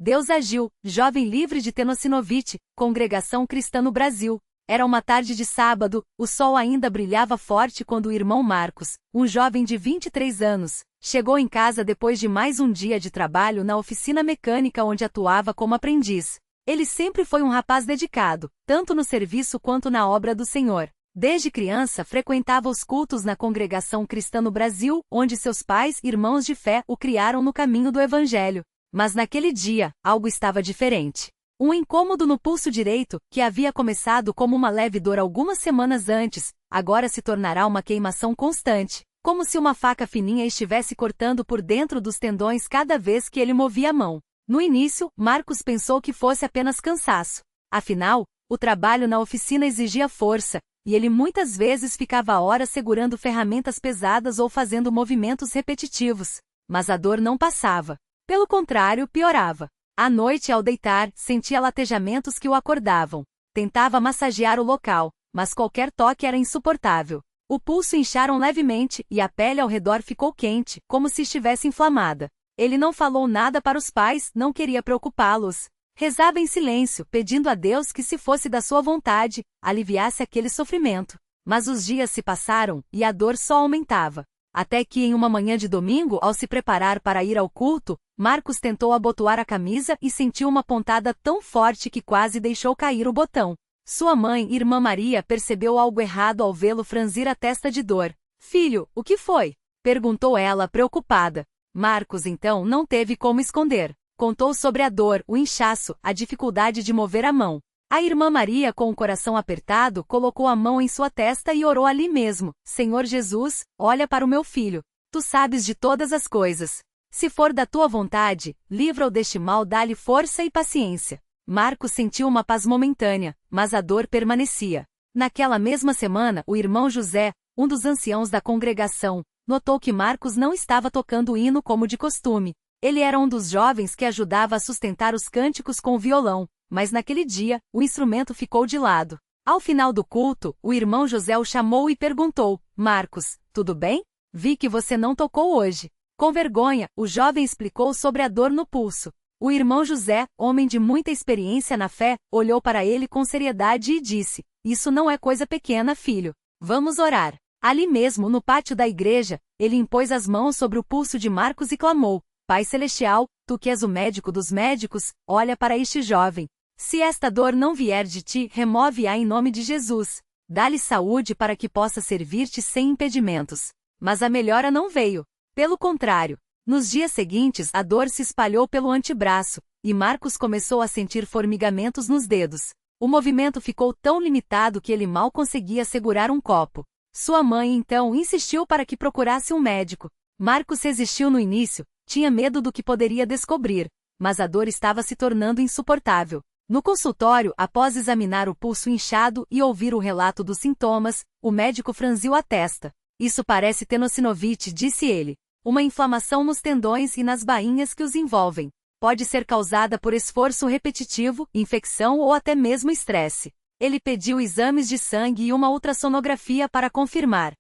Deus agiu, jovem livre de tenossinovite, Congregação Cristã no Brasil. Era uma tarde de sábado, o sol ainda brilhava forte quando o irmão Marcos, um jovem de 23 anos, chegou em casa depois de mais um dia de trabalho na oficina mecânica onde atuava como aprendiz. Ele sempre foi um rapaz dedicado, tanto no serviço quanto na obra do Senhor. Desde criança frequentava os cultos na Congregação Cristã no Brasil, onde seus pais, irmãos de fé, o criaram no caminho do Evangelho. Mas naquele dia, algo estava diferente. Um incômodo no pulso direito, que havia começado como uma leve dor algumas semanas antes, agora se tornará uma queimação constante, como se uma faca fininha estivesse cortando por dentro dos tendões cada vez que ele movia a mão. No início, Marcos pensou que fosse apenas cansaço. Afinal, o trabalho na oficina exigia força, e ele muitas vezes ficava horas segurando ferramentas pesadas ou fazendo movimentos repetitivos. Mas a dor não passava. Pelo contrário, piorava. À noite, ao deitar, sentia latejamentos que o acordavam. Tentava massagear o local, mas qualquer toque era insuportável. O pulso incharam levemente e a pele ao redor ficou quente, como se estivesse inflamada. Ele não falou nada para os pais, não queria preocupá-los. Rezava em silêncio, pedindo a Deus que, se fosse da sua vontade, aliviasse aquele sofrimento. Mas os dias se passaram, e a dor só aumentava. Até que em uma manhã de domingo, ao se preparar para ir ao culto, Marcos tentou abotoar a camisa e sentiu uma pontada tão forte que quase deixou cair o botão. Sua mãe, irmã Maria, percebeu algo errado ao vê-lo franzir a testa de dor. "Filho, o que foi?" perguntou ela, preocupada. Marcos, então, não teve como esconder. Contou sobre a dor, o inchaço, a dificuldade de mover a mão. A irmã Maria, com o coração apertado, colocou a mão em sua testa e orou ali mesmo. "Senhor Jesus, olha para o meu filho. Tu sabes de todas as coisas. Se for da tua vontade, livra-o deste mal, dá-lhe força e paciência." Marcos sentiu uma paz momentânea, mas a dor permanecia. Naquela mesma semana, o irmão José, um dos anciãos da congregação, notou que Marcos não estava tocando o hino como de costume. Ele era um dos jovens que ajudava a sustentar os cânticos com o violão, mas naquele dia, o instrumento ficou de lado. Ao final do culto, o irmão José o chamou e perguntou: "Marcos, tudo bem? Vi que você não tocou hoje." Com vergonha, o jovem explicou sobre a dor no pulso. O irmão José, homem de muita experiência na fé, olhou para ele com seriedade e disse: "Isso não é coisa pequena, filho. Vamos orar." Ali mesmo, no pátio da igreja, ele impôs as mãos sobre o pulso de Marcos e clamou: "Pai Celestial, tu que és o médico dos médicos, olha para este jovem. Se esta dor não vier de ti, remove-a em nome de Jesus. Dá-lhe saúde para que possa servir-te sem impedimentos." Mas a melhora não veio. Pelo contrário, nos dias seguintes a dor se espalhou pelo antebraço, e Marcos começou a sentir formigamentos nos dedos. O movimento ficou tão limitado que ele mal conseguia segurar um copo. Sua mãe então insistiu para que procurasse um médico. Marcos resistiu no início, tinha medo do que poderia descobrir, mas a dor estava se tornando insuportável. No consultório, após examinar o pulso inchado e ouvir o relato dos sintomas, o médico franziu a testa. "Isso parece tenossinovite", disse ele. "Uma inflamação nos tendões e nas bainhas que os envolvem. Pode ser causada por esforço repetitivo, infecção ou até mesmo estresse." Ele pediu exames de sangue e uma ultrassonografia para confirmar.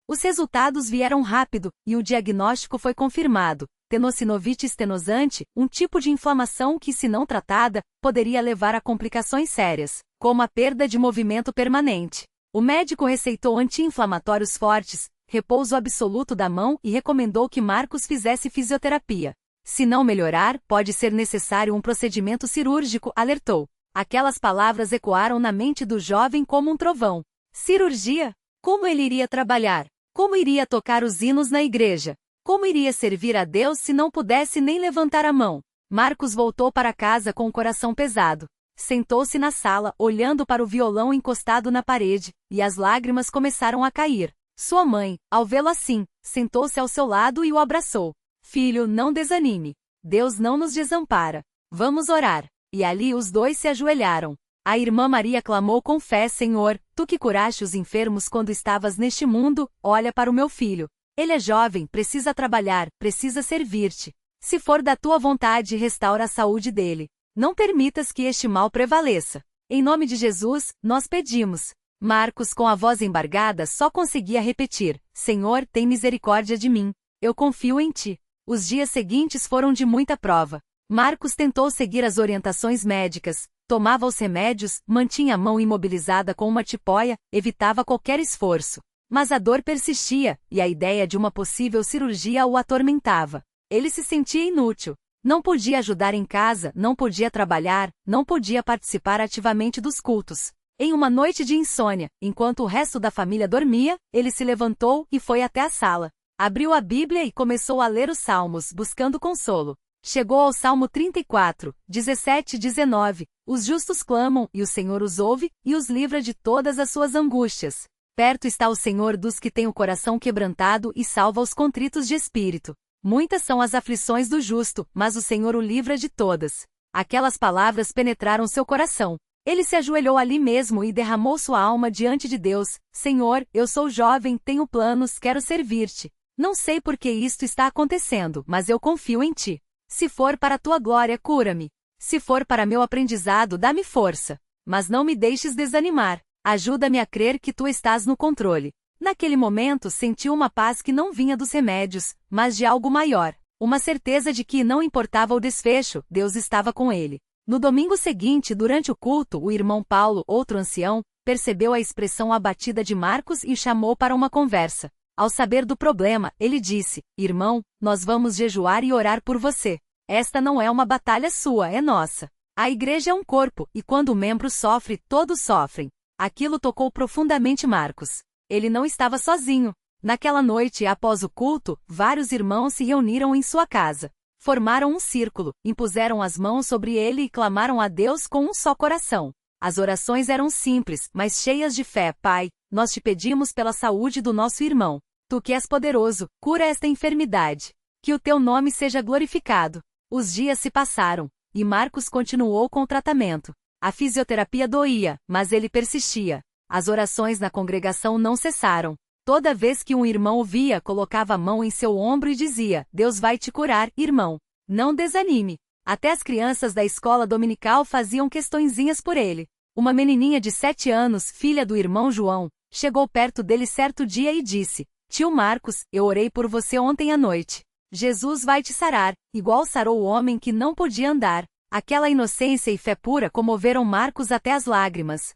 Os resultados vieram rápido, e o diagnóstico foi confirmado: tenossinovite estenosante, um tipo de inflamação que, se não tratada, poderia levar a complicações sérias, como a perda de movimento permanente. O médico receitou anti-inflamatórios fortes, repouso absoluto da mão e recomendou que Marcos fizesse fisioterapia. "Se não melhorar, pode ser necessário um procedimento cirúrgico", alertou. Aquelas palavras ecoaram na mente do jovem como um trovão. Cirurgia? Como ele iria trabalhar? Como iria tocar os hinos na igreja? Como iria servir a Deus se não pudesse nem levantar a mão? Marcos voltou para casa com o coração pesado. Sentou-se na sala, olhando para o violão encostado na parede, e as lágrimas começaram a cair. Sua mãe, ao vê-lo assim, sentou-se ao seu lado e o abraçou. "Filho, não desanime. Deus não nos desampara. Vamos orar." E ali os dois se ajoelharam. A irmã Maria clamou com fé: "Senhor, tu que curaste os enfermos quando estavas neste mundo, olha para o meu filho. Ele é jovem, precisa trabalhar, precisa servir-te. Se for da tua vontade, restaura a saúde dele. Não permitas que este mal prevaleça. Em nome de Jesus, nós pedimos." Marcos, com a voz embargada, só conseguia repetir: "Senhor, tem misericórdia de mim. Eu confio em ti." Os dias seguintes foram de muita prova. Marcos tentou seguir as orientações médicas, tomava os remédios, mantinha a mão imobilizada com uma tipóia, evitava qualquer esforço. Mas a dor persistia, e a ideia de uma possível cirurgia o atormentava. Ele se sentia inútil. Não podia ajudar em casa, não podia trabalhar, não podia participar ativamente dos cultos. Em uma noite de insônia, enquanto o resto da família dormia, ele se levantou e foi até a sala. Abriu a Bíblia e começou a ler os Salmos, buscando consolo. Chegou ao Salmo 34, 17 e 19. Os justos clamam, e o Senhor os ouve, e os livra de todas as suas angústias. Perto está o Senhor dos que têm o coração quebrantado e salva os contritos de espírito. Muitas são as aflições do justo, mas o Senhor o livra de todas. Aquelas palavras penetraram seu coração. Ele se ajoelhou ali mesmo e derramou sua alma diante de Deus. Senhor, eu sou jovem, tenho planos, quero servir-te. Não sei por que isto está acontecendo, mas eu confio em ti. Se for para a tua glória, cura-me. Se for para meu aprendizado, dá-me força. Mas não me deixes desanimar. Ajuda-me a crer que tu estás no controle. Naquele momento sentiu uma paz que não vinha dos remédios, mas de algo maior. Uma certeza de que não importava o desfecho, Deus estava com ele. No domingo seguinte, durante o culto, o irmão Paulo, outro ancião, percebeu a expressão abatida de Marcos e o chamou para uma conversa. Ao saber do problema, ele disse: Irmão, nós vamos jejuar e orar por você. Esta não é uma batalha sua, é nossa. A igreja é um corpo, e quando o membro sofre, todos sofrem. Aquilo tocou profundamente Marcos. Ele não estava sozinho. Naquela noite, após o culto, vários irmãos se reuniram em sua casa. Formaram um círculo, impuseram as mãos sobre ele e clamaram a Deus com um só coração. As orações eram simples, mas cheias de fé. Pai, nós te pedimos pela saúde do nosso irmão. Tu que és poderoso, cura esta enfermidade. Que o teu nome seja glorificado. Os dias se passaram, e Marcos continuou com o tratamento. A fisioterapia doía, mas ele persistia. As orações na congregação não cessaram. Toda vez que um irmão o via, colocava a mão em seu ombro e dizia: Deus vai te curar, irmão. Não desanime. Até as crianças da escola dominical faziam questõezinhas por ele. Uma menininha de 7 anos, filha do irmão João, chegou perto dele certo dia e disse: Tio Marcos, eu orei por você ontem à noite. Jesus vai te sarar, igual sarou o homem que não podia andar. Aquela inocência e fé pura comoveram Marcos até as lágrimas.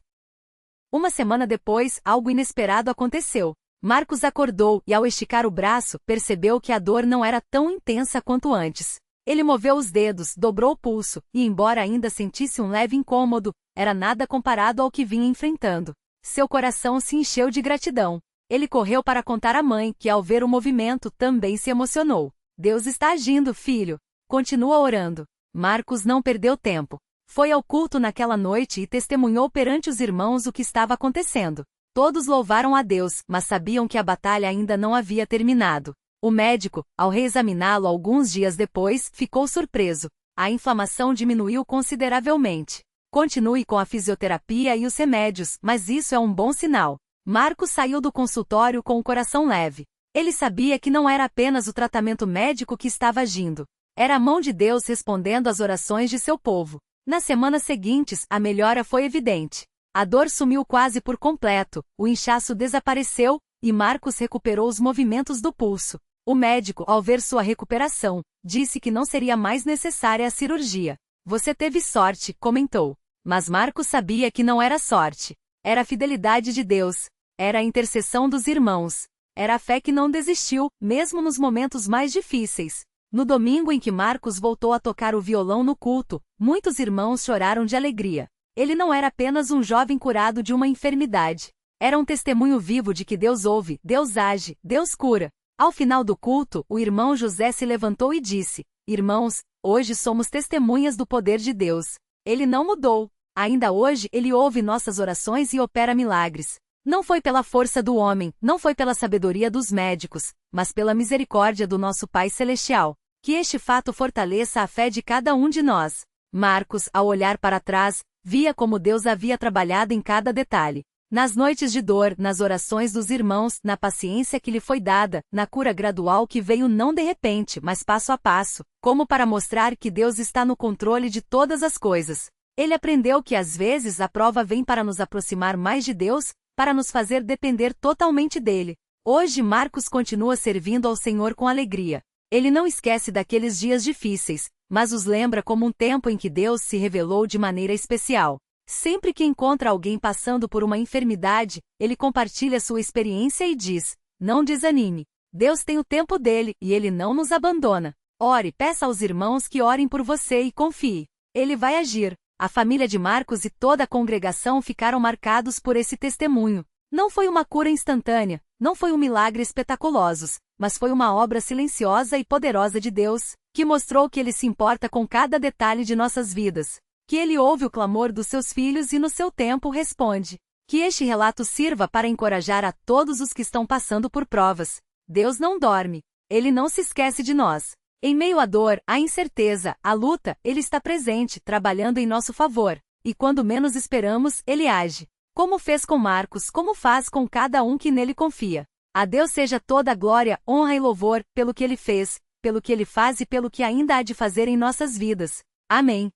Uma semana depois, algo inesperado aconteceu. Marcos acordou e, ao esticar o braço, percebeu que a dor não era tão intensa quanto antes. Ele moveu os dedos, dobrou o pulso, e embora ainda sentisse um leve incômodo, era nada comparado ao que vinha enfrentando. Seu coração se encheu de gratidão. Ele correu para contar à mãe, que ao ver o movimento também se emocionou. Deus está agindo, filho. Continua orando. Marcos não perdeu tempo. Foi ao culto naquela noite e testemunhou perante os irmãos o que estava acontecendo. Todos louvaram a Deus, mas sabiam que a batalha ainda não havia terminado. O médico, ao reexaminá-lo alguns dias depois, ficou surpreso. A inflamação diminuiu consideravelmente. Continue com a fisioterapia e os remédios, mas isso é um bom sinal. Marcos saiu do consultório com o coração leve. Ele sabia que não era apenas o tratamento médico que estava agindo. Era a mão de Deus respondendo às orações de seu povo. Nas semanas seguintes, a melhora foi evidente. A dor sumiu quase por completo, o inchaço desapareceu, e Marcos recuperou os movimentos do pulso. O médico, ao ver sua recuperação, disse que não seria mais necessária a cirurgia. Você teve sorte, comentou. Mas Marcos sabia que não era sorte. Era a fidelidade de Deus. Era a intercessão dos irmãos. Era a fé que não desistiu, mesmo nos momentos mais difíceis. No domingo em que Marcos voltou a tocar o violão no culto, muitos irmãos choraram de alegria. Ele não era apenas um jovem curado de uma enfermidade. Era um testemunho vivo de que Deus ouve, Deus age, Deus cura. Ao final do culto, o irmão José se levantou e disse: Irmãos, hoje somos testemunhas do poder de Deus. Ele não mudou. Ainda hoje, ele ouve nossas orações e opera milagres. Não foi pela força do homem, não foi pela sabedoria dos médicos, mas pela misericórdia do nosso Pai Celestial. Que este fato fortaleça a fé de cada um de nós. Marcos, ao olhar para trás, via como Deus havia trabalhado em cada detalhe. Nas noites de dor, nas orações dos irmãos, na paciência que lhe foi dada, na cura gradual que veio não de repente, mas passo a passo, como para mostrar que Deus está no controle de todas as coisas. Ele aprendeu que às vezes a prova vem para nos aproximar mais de Deus, para nos fazer depender totalmente dele. Hoje Marcos continua servindo ao Senhor com alegria. Ele não esquece daqueles dias difíceis, mas os lembra como um tempo em que Deus se revelou de maneira especial. Sempre que encontra alguém passando por uma enfermidade, ele compartilha sua experiência e diz: não desanime. Deus tem o tempo dele e ele não nos abandona. Ore, peça aos irmãos que orem por você e confie. Ele vai agir. A família de Marcos e toda a congregação ficaram marcados por esse testemunho. Não foi uma cura instantânea, não foi um milagre espetaculoso, mas foi uma obra silenciosa e poderosa de Deus, que mostrou que Ele se importa com cada detalhe de nossas vidas, que Ele ouve o clamor dos seus filhos e no seu tempo responde. Que este relato sirva para encorajar a todos os que estão passando por provas. Deus não dorme. Ele não se esquece de nós. Em meio à dor, à incerteza, à luta, Ele está presente, trabalhando em nosso favor. E quando menos esperamos, Ele age. Como fez com Marcos, como faz com cada um que nele confia. A Deus seja toda a glória, honra e louvor, pelo que Ele fez, pelo que Ele faz e pelo que ainda há de fazer em nossas vidas. Amém.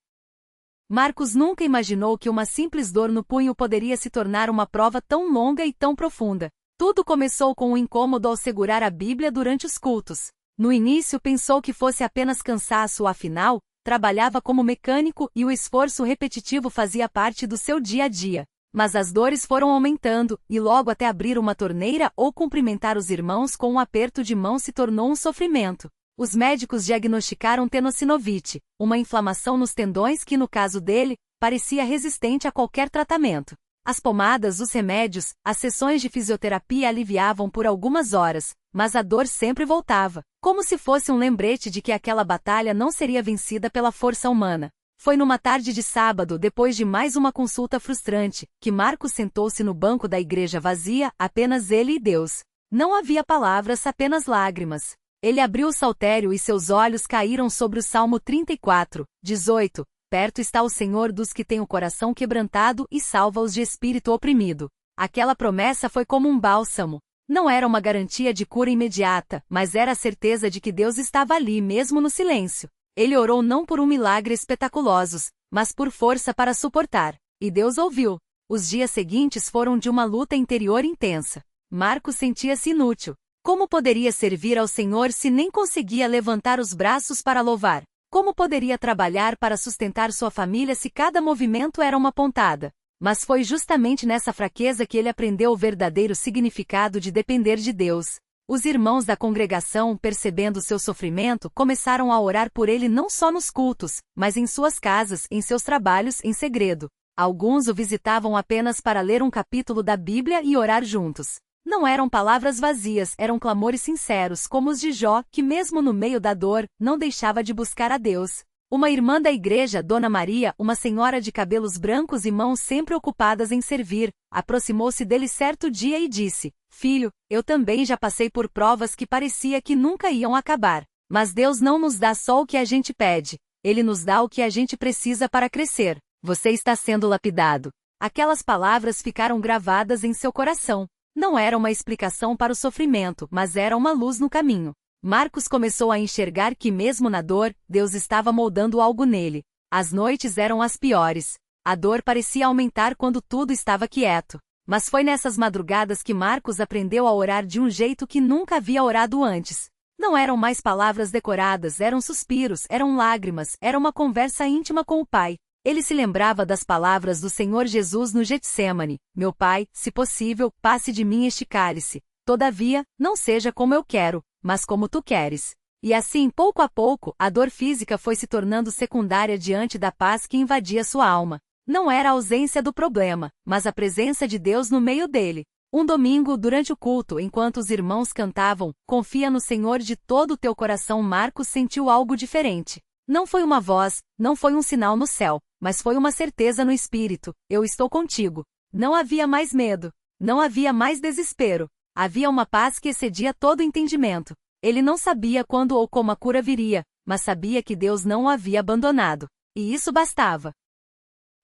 Marcos nunca imaginou que uma simples dor no punho poderia se tornar uma prova tão longa e tão profunda. Tudo começou com um incômodo ao segurar a Bíblia durante os cultos. No início pensou que fosse apenas cansaço, afinal, trabalhava como mecânico e o esforço repetitivo fazia parte do seu dia a dia. Mas as dores foram aumentando, e logo até abrir uma torneira ou cumprimentar os irmãos com um aperto de mão se tornou um sofrimento. Os médicos diagnosticaram tenossinovite, uma inflamação nos tendões que, no caso dele, parecia resistente a qualquer tratamento. As pomadas, os remédios, as sessões de fisioterapia aliviavam por algumas horas, mas a dor sempre voltava, como se fosse um lembrete de que aquela batalha não seria vencida pela força humana. Foi numa tarde de sábado, depois de mais uma consulta frustrante, que Marcos sentou-se no banco da igreja vazia, apenas ele e Deus. Não havia palavras, apenas lágrimas. Ele abriu o saltério e seus olhos caíram sobre o Salmo 34, 18. Perto está o Senhor dos que têm o coração quebrantado e salva-os de espírito oprimido. Aquela promessa foi como um bálsamo. Não era uma garantia de cura imediata, mas era a certeza de que Deus estava ali mesmo no silêncio. Ele orou não por um milagre espetaculoso, mas por força para suportar. E Deus ouviu. Os dias seguintes foram de uma luta interior intensa. Marcos sentia-se inútil. Como poderia servir ao Senhor se nem conseguia levantar os braços para louvar? Como poderia trabalhar para sustentar sua família se cada movimento era uma pontada? Mas foi justamente nessa fraqueza que ele aprendeu o verdadeiro significado de depender de Deus. Os irmãos da congregação, percebendo seu sofrimento, começaram a orar por ele não só nos cultos, mas em suas casas, em seus trabalhos, em segredo. Alguns o visitavam apenas para ler um capítulo da Bíblia e orar juntos. Não eram palavras vazias, eram clamores sinceros, como os de Jó, que mesmo no meio da dor, não deixava de buscar a Deus. Uma irmã da igreja, Dona Maria, uma senhora de cabelos brancos e mãos sempre ocupadas em servir, aproximou-se dele certo dia e disse: Filho, eu também já passei por provas que parecia que nunca iam acabar. Mas Deus não nos dá só o que a gente pede. Ele nos dá o que a gente precisa para crescer. Você está sendo lapidado. Aquelas palavras ficaram gravadas em seu coração. Não era uma explicação para o sofrimento, mas era uma luz no caminho. Marcos começou a enxergar que mesmo na dor, Deus estava moldando algo nele. As noites eram as piores. A dor parecia aumentar quando tudo estava quieto. Mas foi nessas madrugadas que Marcos aprendeu a orar de um jeito que nunca havia orado antes. Não eram mais palavras decoradas, eram suspiros, eram lágrimas, era uma conversa íntima com o Pai. Ele se lembrava das palavras do Senhor Jesus no Getsêmani: Meu Pai, se possível, passe de mim este cálice. Todavia, não seja como eu quero, mas como tu queres. E assim, pouco a pouco, a dor física foi se tornando secundária diante da paz que invadia sua alma. Não era a ausência do problema, mas a presença de Deus no meio dele. Um domingo, durante o culto, enquanto os irmãos cantavam, Confia no Senhor de todo o teu coração, Marcos sentiu algo diferente. Não foi uma voz, não foi um sinal no céu, mas foi uma certeza no espírito: eu estou contigo. Não havia mais medo. Não havia mais desespero. Havia uma paz que excedia todo entendimento. Ele não sabia quando ou como a cura viria, mas sabia que Deus não o havia abandonado. E isso bastava.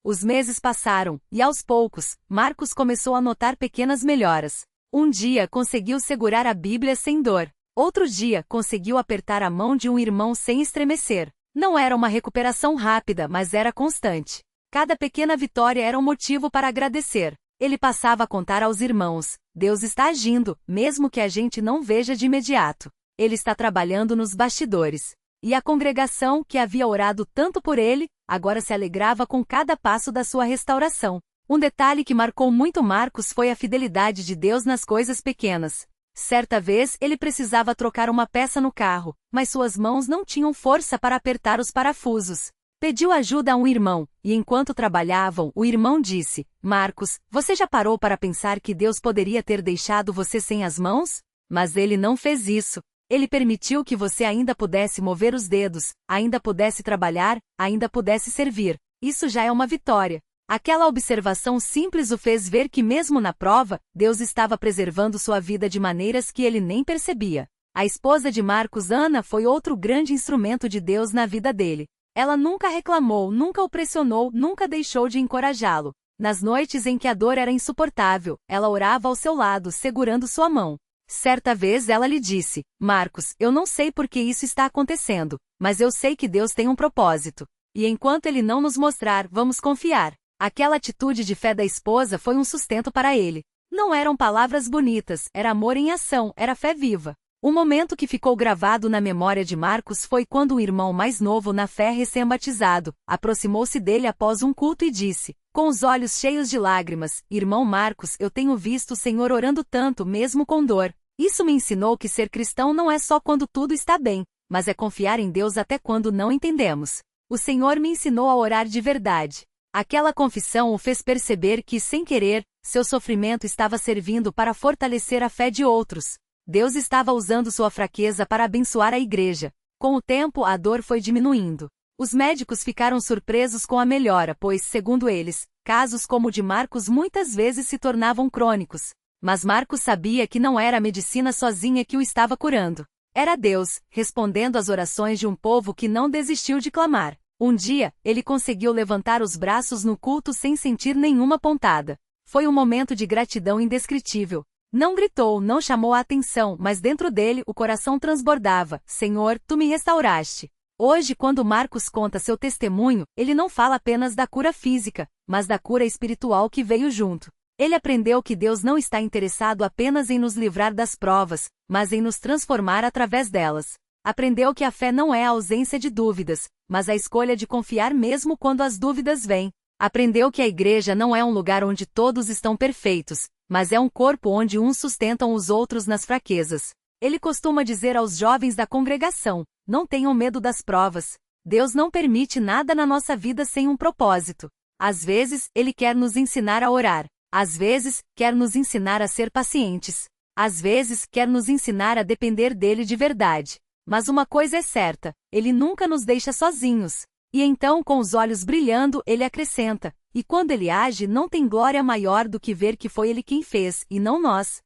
Os meses passaram, e aos poucos, Marcos começou a notar pequenas melhoras. Um dia conseguiu segurar a Bíblia sem dor. Outro dia conseguiu apertar a mão de um irmão sem estremecer. Não era uma recuperação rápida, mas era constante. Cada pequena vitória era um motivo para agradecer. Ele passava a contar aos irmãos: Deus está agindo, mesmo que a gente não veja de imediato. Ele está trabalhando nos bastidores. E a congregação, que havia orado tanto por ele, agora se alegrava com cada passo da sua restauração. Um detalhe que marcou muito Marcos foi a fidelidade de Deus nas coisas pequenas. Certa vez ele precisava trocar uma peça no carro, mas suas mãos não tinham força para apertar os parafusos. Pediu ajuda a um irmão, e enquanto trabalhavam, o irmão disse: Marcos, você já parou para pensar que Deus poderia ter deixado você sem as mãos? Mas ele não fez isso. Ele permitiu que você ainda pudesse mover os dedos, ainda pudesse trabalhar, ainda pudesse servir. Isso já é uma vitória. Aquela observação simples o fez ver que mesmo na prova, Deus estava preservando sua vida de maneiras que ele nem percebia. A esposa de Marcos, Ana, foi outro grande instrumento de Deus na vida dele. Ela nunca reclamou, nunca o pressionou, nunca deixou de encorajá-lo. Nas noites em que a dor era insuportável, ela orava ao seu lado, segurando sua mão. Certa vez ela lhe disse: Marcos, eu não sei por que isso está acontecendo, mas eu sei que Deus tem um propósito. E enquanto ele não nos mostrar, vamos confiar. Aquela atitude de fé da esposa foi um sustento para ele. Não eram palavras bonitas, era amor em ação, era fé viva. Um momento que ficou gravado na memória de Marcos foi quando o irmão mais novo na fé recém-batizado aproximou-se dele após um culto e disse, com os olhos cheios de lágrimas: Irmão Marcos, eu tenho visto o Senhor orando tanto mesmo com dor. Isso me ensinou que ser cristão não é só quando tudo está bem, mas é confiar em Deus até quando não entendemos. O Senhor me ensinou a orar de verdade. Aquela confissão o fez perceber que, sem querer, seu sofrimento estava servindo para fortalecer a fé de outros. Deus estava usando sua fraqueza para abençoar a igreja. Com o tempo, a dor foi diminuindo. Os médicos ficaram surpresos com a melhora, pois, segundo eles, casos como o de Marcos muitas vezes se tornavam crônicos. Mas Marcos sabia que não era a medicina sozinha que o estava curando. Era Deus, respondendo às orações de um povo que não desistiu de clamar. Um dia, ele conseguiu levantar os braços no culto sem sentir nenhuma pontada. Foi um momento de gratidão indescritível. Não gritou, não chamou a atenção, mas dentro dele o coração transbordava: Senhor, tu me restauraste. Hoje, quando Marcos conta seu testemunho, ele não fala apenas da cura física, mas da cura espiritual que veio junto. Ele aprendeu que Deus não está interessado apenas em nos livrar das provas, mas em nos transformar através delas. Aprendeu que a fé não é a ausência de dúvidas, mas a escolha de confiar mesmo quando as dúvidas vêm. Aprendeu que a igreja não é um lugar onde todos estão perfeitos, mas é um corpo onde uns sustentam os outros nas fraquezas. Ele costuma dizer aos jovens da congregação: não tenham medo das provas. Deus não permite nada na nossa vida sem um propósito. Às vezes, Ele quer nos ensinar a orar. Às vezes, quer nos ensinar a ser pacientes. Às vezes, quer nos ensinar a depender dele de verdade. Mas uma coisa é certa, Ele nunca nos deixa sozinhos. E então, com os olhos brilhando, Ele acrescenta: e quando Ele age, não tem glória maior do que ver que foi Ele quem fez, e não nós.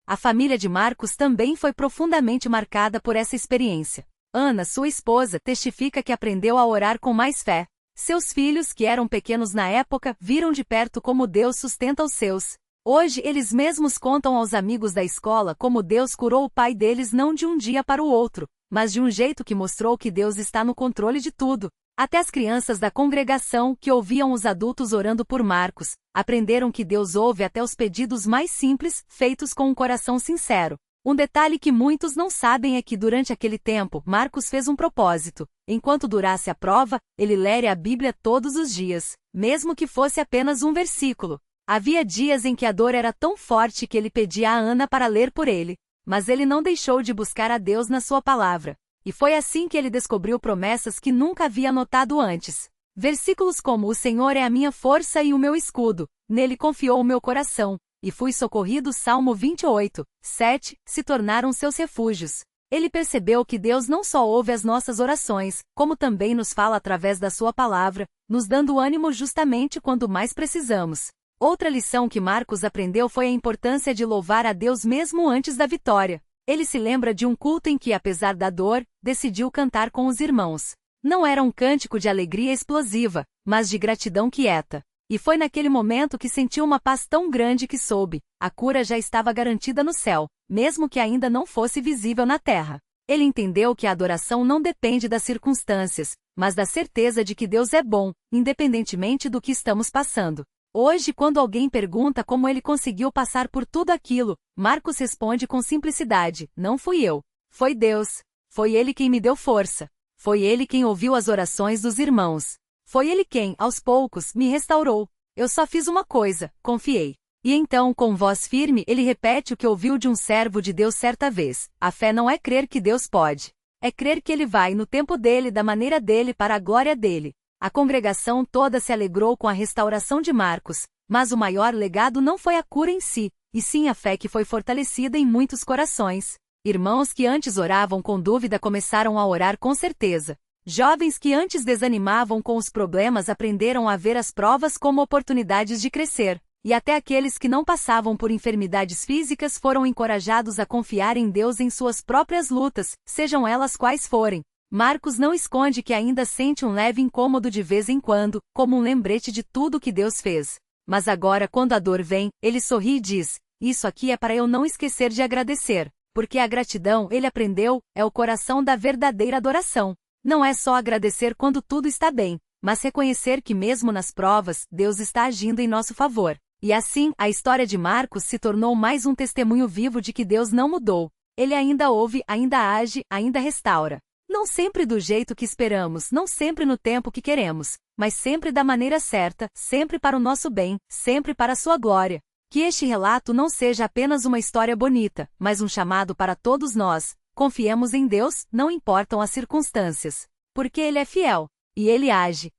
A família de Marcos também foi profundamente marcada por essa experiência. Ana, sua esposa, testifica que aprendeu a orar com mais fé. Seus filhos, que eram pequenos na época, viram de perto como Deus sustenta os seus. Hoje eles mesmos contam aos amigos da escola como Deus curou o pai deles não de um dia para o outro, mas de um jeito que mostrou que Deus está no controle de tudo. Até as crianças da congregação, que ouviam os adultos orando por Marcos, aprenderam que Deus ouve até os pedidos mais simples, feitos com um coração sincero. Um detalhe que muitos não sabem é que durante aquele tempo, Marcos fez um propósito. Enquanto durasse a prova, ele lera a Bíblia todos os dias, mesmo que fosse apenas um versículo. Havia dias em que a dor era tão forte que ele pedia a Ana para ler por ele, mas ele não deixou de buscar a Deus na sua palavra. E foi assim que ele descobriu promessas que nunca havia notado antes. Versículos como: o Senhor é a minha força e o meu escudo, nele confiou o meu coração, e fui socorrido. Salmo 28, 7, se tornaram seus refúgios. Ele percebeu que Deus não só ouve as nossas orações, como também nos fala através da sua palavra, nos dando ânimo justamente quando mais precisamos. Outra lição que Marcos aprendeu foi a importância de louvar a Deus mesmo antes da vitória. Ele se lembra de um culto em que, apesar da dor, decidiu cantar com os irmãos. Não era um cântico de alegria explosiva, mas de gratidão quieta. E foi naquele momento que sentiu uma paz tão grande que soube: a cura já estava garantida no céu, mesmo que ainda não fosse visível na terra. Ele entendeu que a adoração não depende das circunstâncias, mas da certeza de que Deus é bom, independentemente do que estamos passando. Hoje, quando alguém pergunta como ele conseguiu passar por tudo aquilo, Marcos responde com simplicidade: não fui eu. Foi Deus. Foi Ele quem me deu força. Foi Ele quem ouviu as orações dos irmãos. Foi Ele quem, aos poucos, me restaurou. Eu só fiz uma coisa, confiei. E então, com voz firme, ele repete o que ouviu de um servo de Deus certa vez: a fé não é crer que Deus pode. É crer que Ele vai no tempo dele, da maneira dele, para a glória dele. A congregação toda se alegrou com a restauração de Marcos, mas o maior legado não foi a cura em si, e sim a fé que foi fortalecida em muitos corações. Irmãos que antes oravam com dúvida começaram a orar com certeza. Jovens que antes desanimavam com os problemas aprenderam a ver as provas como oportunidades de crescer. E até aqueles que não passavam por enfermidades físicas foram encorajados a confiar em Deus em suas próprias lutas, sejam elas quais forem. Marcos não esconde que ainda sente um leve incômodo de vez em quando, como um lembrete de tudo que Deus fez. Mas agora, quando a dor vem, ele sorri e diz: isso aqui é para eu não esquecer de agradecer. Porque a gratidão, ele aprendeu, é o coração da verdadeira adoração. Não é só agradecer quando tudo está bem, mas reconhecer que mesmo nas provas, Deus está agindo em nosso favor. E assim, a história de Marcos se tornou mais um testemunho vivo de que Deus não mudou. Ele ainda ouve, ainda age, ainda restaura. Não sempre do jeito que esperamos, não sempre no tempo que queremos, mas sempre da maneira certa, sempre para o nosso bem, sempre para a sua glória. Que este relato não seja apenas uma história bonita, mas um chamado para todos nós. Confiemos em Deus, não importam as circunstâncias. Porque Ele é fiel. E Ele age.